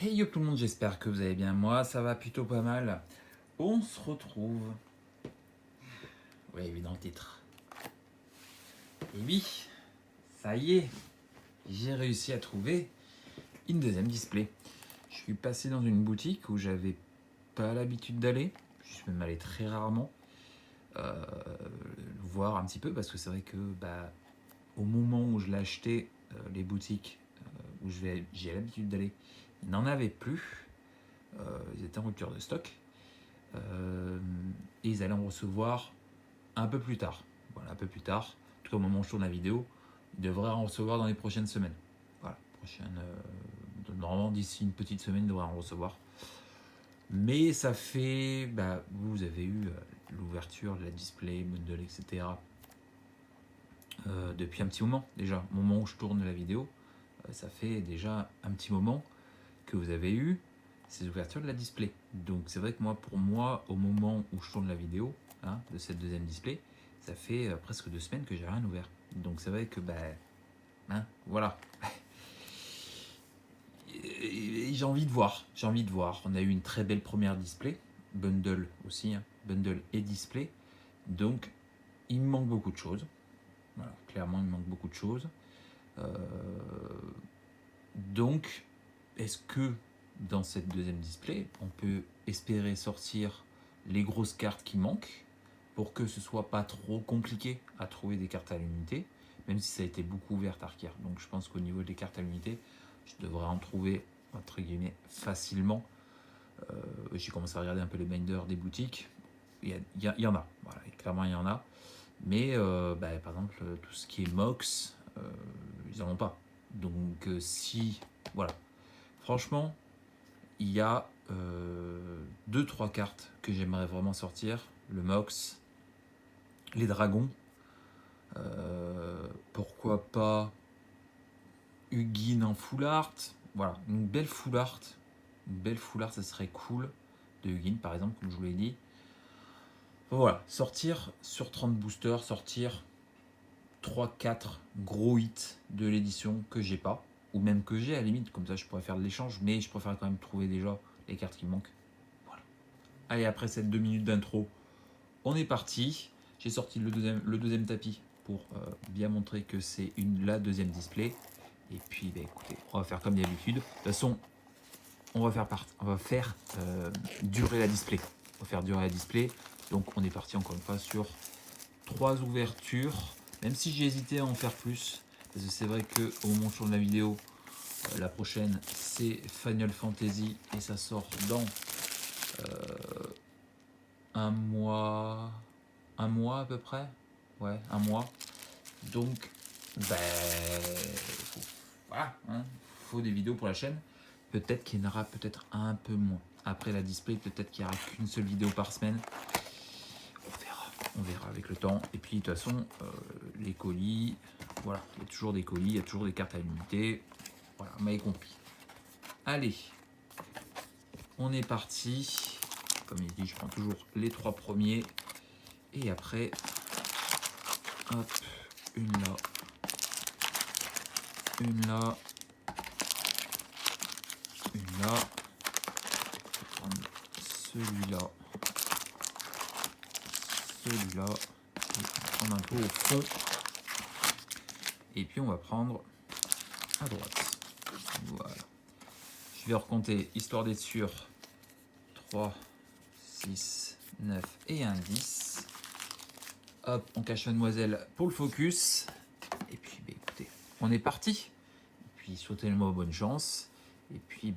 Hey yo tout le monde, j'espère que vous allez bien. Moi, ça va plutôt pas mal. On se retrouve. Oui, dans le titre. Et oui, ça y est, j'ai réussi à trouver une deuxième display. Je suis passé dans une boutique où j'avais pas l'habitude d'aller. Je suis même allé très rarement voir un petit peu parce que c'est vrai que au moment où je l'ai acheté, les boutiques où j'ai l'habitude d'aller n'en avaient plus. Ils étaient en rupture de stock. Et ils allaient en recevoir un peu plus tard. Voilà, un peu plus tard. En tout cas, au moment où je tourne la vidéo, ils devraient en recevoir dans les prochaines semaines. Voilà, normalement, d'ici une petite semaine, ils devraient en recevoir. Mais ça fait, vous avez eu l'ouverture de la display, bundle, etc. Depuis un petit moment déjà. Au moment où je tourne la vidéo, ça fait déjà un petit moment que vous avez eu ces ouvertures de la display. Donc c'est vrai que pour moi, au moment où je tourne la vidéo de cette deuxième display, ça fait presque 2 semaines que j'ai rien ouvert. Donc c'est vrai que voilà. Et j'ai envie de voir. J'ai envie de voir. On a eu une très belle première display, bundle aussi, bundle et display. Donc il me manque beaucoup de choses. Voilà, clairement il me manque beaucoup de choses. Donc est-ce que dans cette deuxième display, on peut espérer sortir les grosses cartes qui manquent pour que ce soit pas trop compliqué à trouver des cartes à l'unité, même si ça a été beaucoup ouvert Arkia. Donc je pense qu'au niveau des cartes à l'unité, je devrais en trouver entre guillemets facilement. J'ai commencé à regarder un peu les binders des boutiques. Il y en a, voilà, clairement il y en a. Mais par exemple, tout ce qui est MOX, ils n'en ont pas. Donc si, voilà. Franchement, il y a 2-3 cartes que j'aimerais vraiment sortir. Le Mox, les dragons. Pourquoi pas Hugin en full art. Voilà, une belle full art. Une belle full art, ça serait cool. De Hugin par exemple, comme je vous l'ai dit. Voilà, sortir sur 30 boosters, sortir 3-4 gros hits de l'édition que j'ai pas. Ou même que j'ai à la limite, comme ça je pourrais faire de l'échange, mais je préfère quand même trouver déjà les cartes qui me manquent. Voilà. Allez, après cette 2 minutes d'intro, on est parti. J'ai sorti le deuxième tapis pour bien montrer que c'est la deuxième display. Et puis, écoutez, on va faire comme d'habitude. De toute façon, on va faire durer la display. On va faire durer la display. Donc, on est parti encore une fois sur 3 ouvertures. Même si j'ai hésité à en faire plus. Parce que c'est vrai qu'au moment où je tourne la vidéo, la prochaine, c'est Final Fantasy. Et ça sort dans un mois à peu près. Ouais, un mois. Donc, voilà, faut des vidéos pour la chaîne. Peut-être qu'il y en aura peut-être un peu moins. Après la display, peut-être qu'il n'y aura qu'une seule vidéo par semaine. On verra avec le temps. Et puis de toute façon, les colis, voilà, il y a toujours des colis, il y a toujours des cartes à l'unité. Voilà, vous m'avez compris. Allez, on est parti. Comme il dit, je prends toujours les 3 premiers. Et après, hop, une là, une là, une là. Je vais prendre celui-là, celui-là, et on va prendre un peu au fond. Et puis on va prendre à droite. Voilà. Je vais recompter, histoire d'être sûr. 3, 6, 9 et un 10. Hop, on cache mademoiselle pour le focus. Et puis, écoutez, on est parti. Et puis, souhaitez-moi bonne chance. Et puis,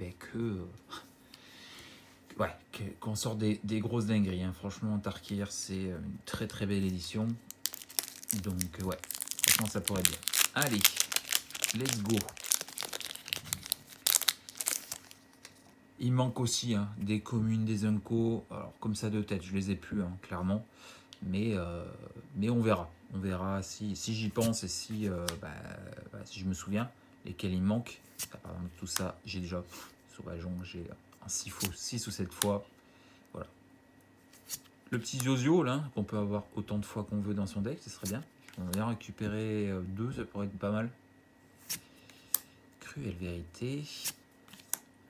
qu'on sorte des grosses dingueries. Franchement, Tarkir, c'est une très très belle édition. Donc, ouais, franchement, ça pourrait être bien. Allez, let's go. Il manque aussi des communes, des Unco. Alors, comme ça de tête, je les ai plus, clairement. Mais on verra. On verra si j'y pense et si je me souviens lesquels il me manquent. Par exemple, tout ça, j'ai déjà Sauvageon, j'ai un 6 ou 7 fois. Voilà. Le petit Zio là, qu'on peut avoir autant de fois qu'on veut dans son deck, ce serait bien. On va bien récupérer 2, ça pourrait être pas mal. Cruelle vérité.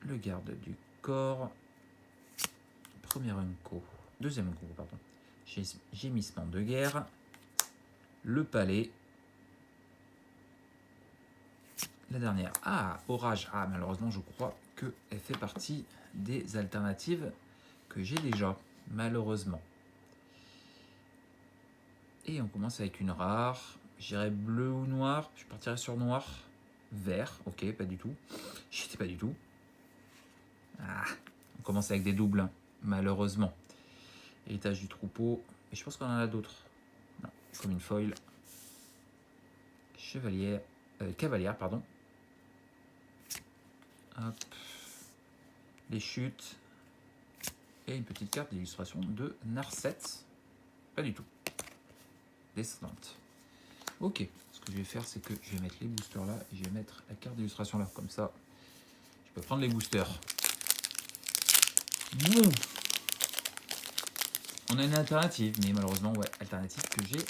le garde du corps, premier unco, deuxième unco, pardon, gémissement de guerre, le palais, la dernière, orage, malheureusement je crois qu'elle fait partie des alternatives que j'ai déjà, malheureusement. Et on commence avec une rare, j'irai bleu ou noir, je partirai sur noir, vert, ok, pas du tout, j'y étais pas du tout. On commence avec des doubles, malheureusement. Héritage du troupeau, et je pense qu'on en a d'autres. Non, comme une foil. Cavalière, pardon. Hop. Les chutes. Et une petite carte d'illustration de Narset. Pas du tout. Descendante. Ok, ce que je vais faire, c'est que je vais mettre les boosters là, et je vais mettre la carte d'illustration là, comme ça, je peux prendre les boosters. Bon. On a une alternative, mais malheureusement, ouais, alternative que j'ai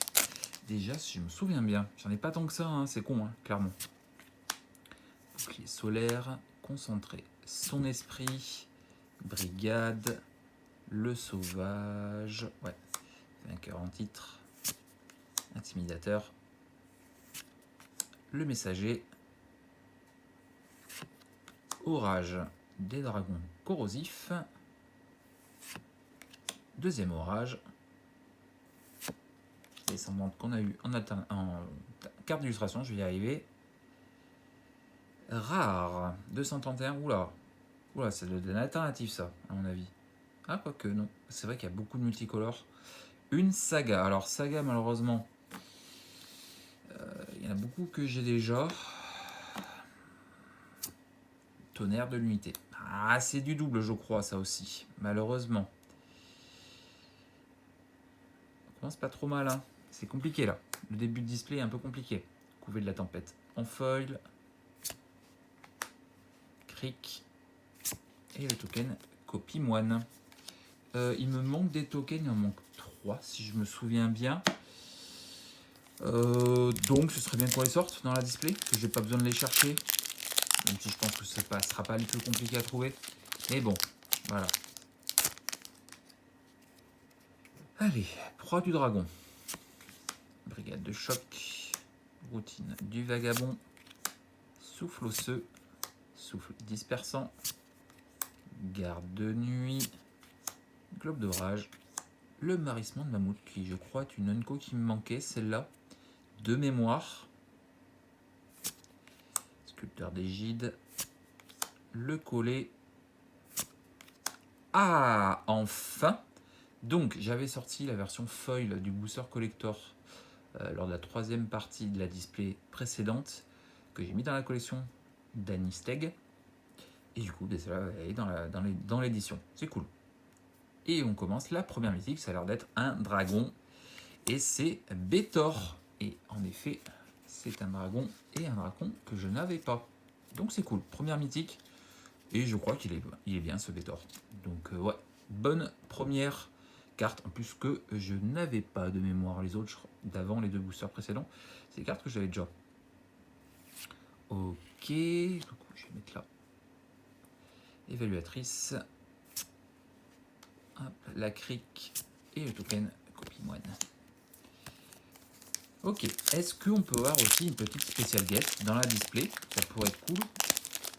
déjà, si je me souviens bien. J'en ai pas tant que ça, hein, c'est con, hein, clairement. Bouclier solaire, concentré, son esprit, brigade, le sauvage, ouais, vainqueur en titre, intimidateur, le messager, orage des dragons corrosifs, deuxième orage, descendante qu'on a eu en carte d'illustration, je vais y arriver. Rare, 231, oula, c'est de l'alternative ça, à mon avis. Ah, quoique, non, c'est vrai qu'il y a beaucoup de multicolores. Une saga, alors saga malheureusement, il y en a beaucoup que j'ai déjà. Tonnerre de l'unité. C'est du double, je crois, ça aussi, malheureusement. On commence pas trop mal, hein. C'est compliqué là. Le début de display est un peu compliqué. Couvée de la tempête en foil. Cric. Et le token copie moine. Il me manque des tokens, il en manque 3 si je me souviens bien. Donc ce serait bien qu'on les sorte dans la display, que j'ai pas besoin de les chercher. Même si je pense que ça ne sera pas le plus compliqué à trouver. Mais bon, voilà. Allez, proie du dragon. Brigade de choc. Routine du vagabond. Souffle osseux. Souffle dispersant. Garde de nuit. Globe d'orage. Le marissement de mammouth, qui je crois est une unco qui me manquait, celle-là. De mémoire. Sculpteur d'égide. Le collet. Enfin! Donc, j'avais sorti la version foil du Booster Collector lors de la 3e partie de la display précédente, que j'ai mis dans la collection d'Anisteg. Et du coup, celle-là est dans l'édition. C'est cool. Et on commence la première mythique, ça a l'air d'être un dragon. Et c'est Bétor. Et en effet, c'est un dragon et un dracon que je n'avais pas. Donc c'est cool. Première mythique. Et je crois qu'il est bien ce Bétor. Donc ouais, bonne première carte. En plus que je n'avais pas de mémoire les autres d'avant les 2 boosters précédents. C'est des cartes que j'avais déjà. Ok, du coup je vais mettre là. Évaluatrice. Hop, la cric et le token copie moine. Ok, est-ce qu'on peut avoir aussi une petite spécial guest dans la display? Ça pourrait être cool.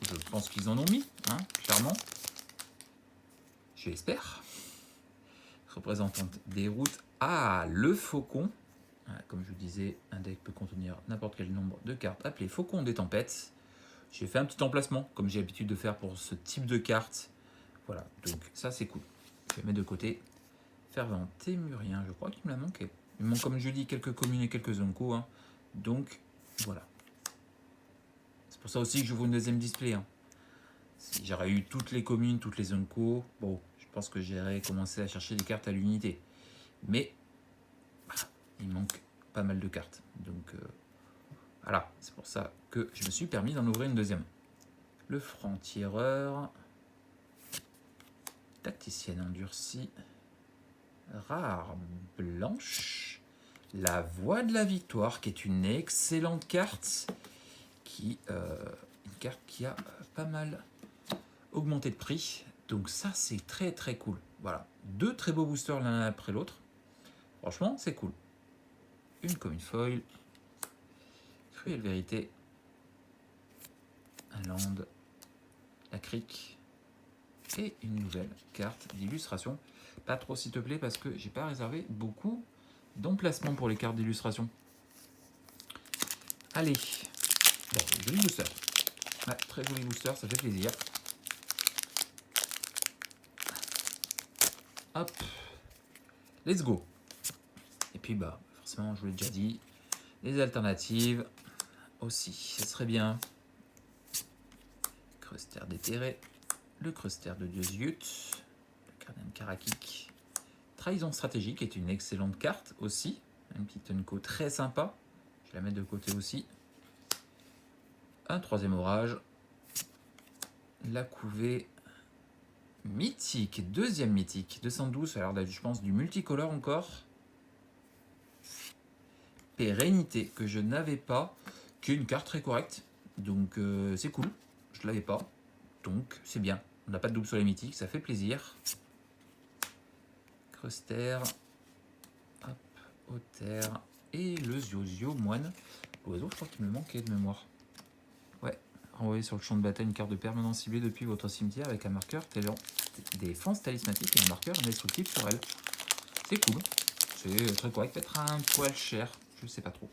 Je pense qu'ils en ont mis, hein, clairement. Je l'espère. Représentante des routes. Le faucon. Comme je vous disais, un deck peut contenir n'importe quel nombre de cartes appelées Faucon des tempêtes. J'ai fait un petit emplacement, comme j'ai l'habitude de faire pour ce type de carte. Voilà, donc ça c'est cool. Je vais mettre de côté. Fervent Témurien, je crois qu'il me l'a manqué. Il me manque, comme je dis, quelques communes et quelques unco. Hein. Donc, voilà. C'est pour ça aussi que je vous une deuxième display. Hein. Si j'aurais eu toutes les communes, toutes les unco, bon, je pense que j'aurais commencé à chercher des cartes à l'unité. Mais, il manque pas mal de cartes. Donc, voilà. C'est pour ça que je me suis permis d'en ouvrir une deuxième. Le franc-tireur. Tacticienne endurcie. Rare blanche. La voie de la victoire, qui est une excellente carte. Une carte qui a pas mal augmenter de prix. Donc ça, c'est très très cool. Voilà, 2 très beaux boosters l'un après l'autre. Franchement, c'est cool. Une common foil, Cruelle Vérité, un land, la crique et une nouvelle carte d'illustration. Pas trop s'il te plaît parce que j'ai pas réservé beaucoup d'emplacement pour les cartes d'illustration. Allez, bon, joli booster. Ouais, très joli booster, ça fait plaisir. Hop, let's go. Et puis bah forcément, je vous l'ai déjà dit, les alternatives aussi, ce serait bien. Cruster déterré, le Cruster de Dieuzyut, le Cardin Karakik, Trahison Stratégique est une excellente carte aussi, une petite unco très sympa, je vais la mettre de côté aussi. Un troisième orage, la couvée mythique, deuxième mythique, 212, alors je pense du multicolore encore. Pérennité, que je n'avais pas, qui est une carte très correcte, donc c'est cool, je ne l'avais pas, donc c'est bien. On n'a pas de double sur les mythiques, ça fait plaisir. Cruster, hop, Otter, et le Ziozio Moine. L'oiseau, je crois qu'il me manquait de mémoire. Ouais, envoyez sur le champ de bataille une carte de permanence ciblée depuis votre cimetière avec un marqueur défense talismanique et un marqueur indestructible sur elle. C'est cool, c'est très correct, peut-être un poil cher, je sais pas trop.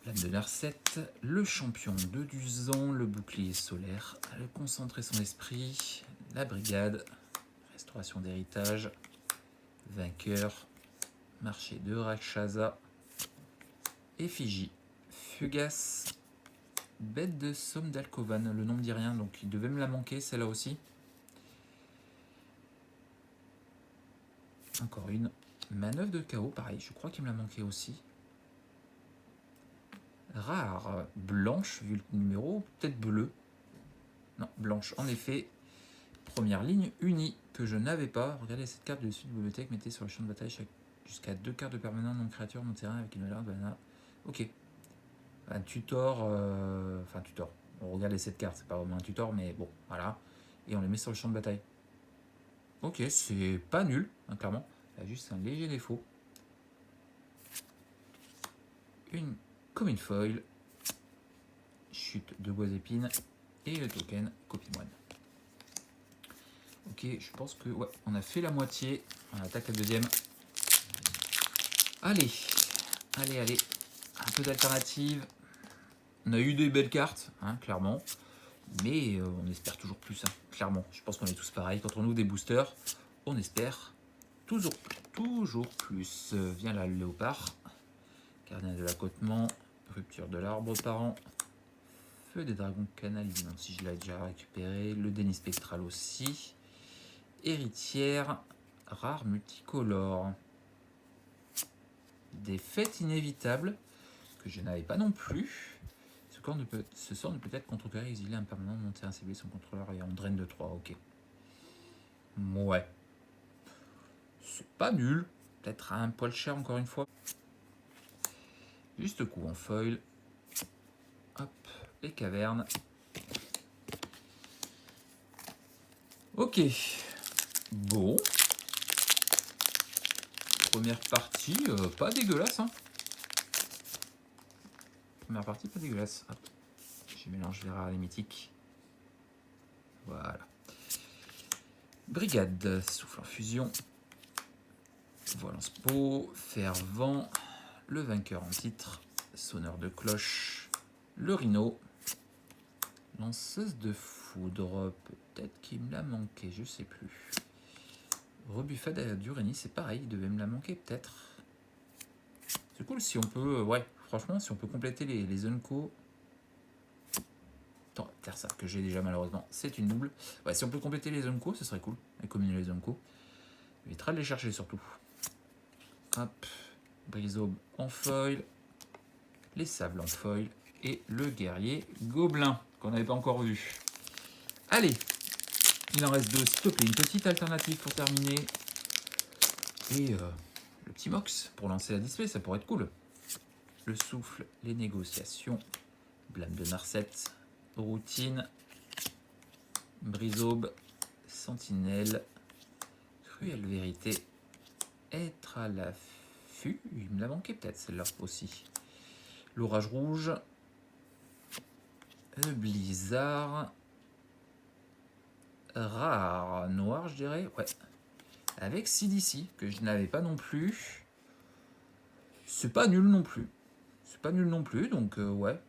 Lame de Narset, le champion de Duzan, le bouclier solaire, le concentrer son esprit, la brigade, restauration d'héritage, vainqueur, marché de Rakshasa, effigie, fugace, bête de somme d'Alcovan, le nom me dit rien, donc il devait me la manquer celle-là aussi. Encore une, manœuvre de chaos, pareil, je crois qu'il me l'a manqué aussi. Rare, blanche, vu le numéro, peut-être bleu. Non, blanche, en effet. Première ligne unie, que je n'avais pas. Regardez cette carte dessus de bibliothèque, mettez sur le champ de bataille jusqu'à 2 cartes de permanent non-créature non terrain avec une valeur de mana. Ok. Un tutor, enfin tutor. On regarde les 7 cartes, c'est pas vraiment un tutor, mais bon, voilà. Et on les met sur le champ de bataille. Ok, c'est pas nul, hein, clairement. Il y a juste un léger défaut. Une common foil, chute de bois épines et le token copie moine. Ok, je pense que ouais, on a fait la moitié. On attaque la deuxième. Allez, allez, allez. Un peu d'alternative. On a eu des belles cartes, hein, clairement. Mais on espère toujours plus, hein, clairement. Je pense qu'on est tous pareils. Quand on ouvre des boosters, on espère toujours plus. Viens là, le léopard. Gardien de l'accotement. Rupture de l'arbre parent. Feu des dragons canalisés, même si je l'ai déjà récupéré. Le déni spectral aussi. Héritière. Rare multicolore. Des fêtes inévitables que je n'avais pas non plus. Ce sort ne peut être contrecarré, exilé impermanent, monter un CB son contrôleur et on draine de 3. Ok. Ouais. C'est pas nul. Peut-être un poil cher encore une fois. Juste coup en foil. Hop, les cavernes. Ok. Bon. Première partie, pas dégueulasse. Hein. Première partie, pas dégueulasse. Hop. Je mélange les rares et les mythiques. Voilà. Brigade, souffle en fusion. Volance peau, fervent. Le vainqueur en titre. Sonneur de cloche. Le rhino. Lanceuse de foudre. Peut-être qu'il me l'a manqué, je sais plus. Rebuffade d'Uranie, c'est pareil, il devait me la manquer peut-être. C'est cool si on peut, ouais, franchement, si on peut compléter les Unco. Attends, faire ça, que j'ai déjà malheureusement, c'est une double. Ouais, si on peut compléter les Unco, ce serait cool, et combiner les Unco. Évitera de les chercher surtout. Hop, Brisaube en foil, les sables en foil, et le guerrier gobelin, qu'on n'avait pas encore vu. Allez, il en reste deux, s'il te plaît, une petite alternative pour terminer. Et le petit Mox pour lancer la display, ça pourrait être cool. Le souffle, les négociations, blâme de Narset, routine, Brisaube, Sentinelle, Cruelle Vérité, Être à l'affût. Il me l'a manqué peut-être celle-là aussi. L'Orage Rouge, le Blizzard, Rare Noir, je dirais. Ouais. Avec CDC, que je n'avais pas non plus. C'est pas nul non plus. C'est pas nul non plus, donc ouais.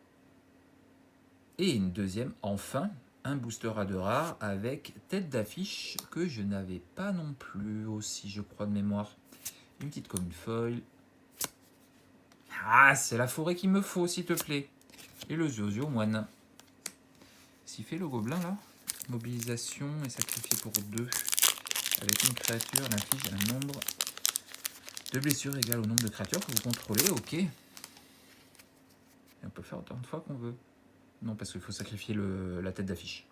Et une deuxième, enfin, un booster à 2 rares avec tête d'affiche que je n'avais pas non plus aussi, je crois, de mémoire. Une petite commune foil. Ah, c'est la forêt qu'il me faut, s'il te plaît. Et le Zio moine. S'il fait le gobelin, là, mobilisation et sacrifié pour 2. Avec une créature, elle inflige un nombre de blessures égal au nombre de créatures que vous contrôlez. Ok. Et on peut faire autant de fois qu'on veut. Non, parce qu'il faut sacrifier la tête d'affiche.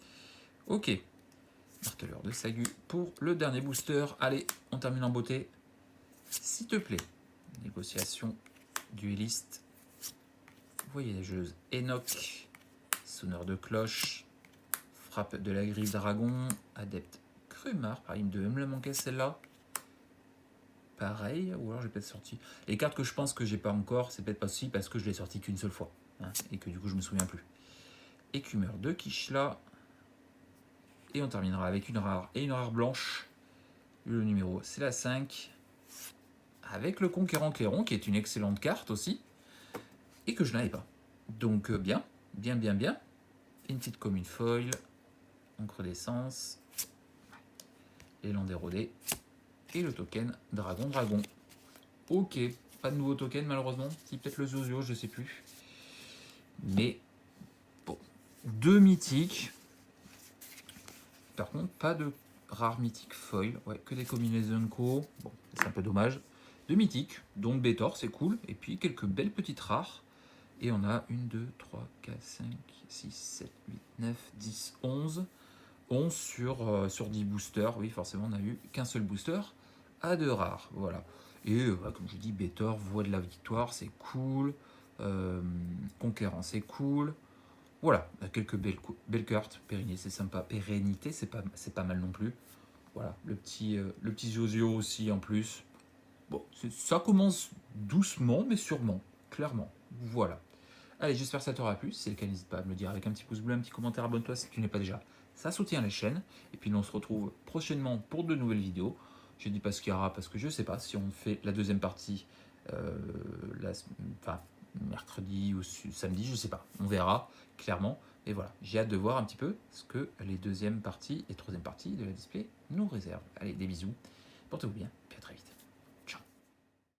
Ok. Marqueur de Sagu pour le dernier booster. Allez, on termine en beauté. S'il te plaît. Négociation, dueliste, voyageuse Enoch, sonneur de cloche, frappe de la griffe dragon, adepte Crumar. Pareil, il me la manquait celle-là. Pareil, ou alors j'ai peut-être sorti. Les cartes que je pense que j'ai pas encore, c'est peut-être pas aussi parce que je l'ai sorti qu'une seule fois. Hein, et que du coup je me souviens plus. Écumeur de Kishla. Et on terminera avec une rare et une rare blanche. Le numéro c'est la 5. Avec le Conquérant Clairon, qui est une excellente carte aussi. Et que je n'avais pas. Donc bien. Une petite commune foil. Encre d'essence. L'élan d'érodé. Et le token Dragon. Ok. Pas de nouveau token malheureusement. Si peut-être le Zozio, je sais plus. Mais bon. 2 mythiques. Par contre, pas de rare mythique foil. Ouais, que des combinaisons co. Bon, c'est un peu dommage. 2 mythiques, dont le Bétor, c'est cool. Et puis quelques belles petites rares. Et on a 1, 2, 3, 4, 5, 6, 7, 8, 9, 10, 11. 11 sur 10 boosters. Oui, forcément, on n'a eu qu'un seul booster à 2 rares. Voilà. Et comme je dis, Bétor, voix de la victoire, c'est cool. Conquérant, c'est cool. Voilà, quelques belles cartes. Pérennité, c'est sympa. Pérennité, c'est pas mal non plus. Voilà, le petit Zozio aussi en plus. Bon, ça commence doucement, mais sûrement. Clairement. Voilà. Allez, j'espère que ça t'aura plu. Si c'est le cas, n'hésite pas à me le dire avec un petit pouce bleu, un petit commentaire, abonne-toi si tu n'es pas déjà. Ça soutient la chaîne. Et puis, nous, on se retrouve prochainement pour de nouvelles vidéos. Je ne dis pas ce qu'il y aura parce que je ne sais pas si on fait la deuxième partie mercredi ou samedi, je ne sais pas. On verra clairement. Et voilà, j'ai hâte de voir un petit peu ce que les deuxième parties et troisième parties de la display nous réservent. Allez, des bisous. Portez-vous bien. Puis à très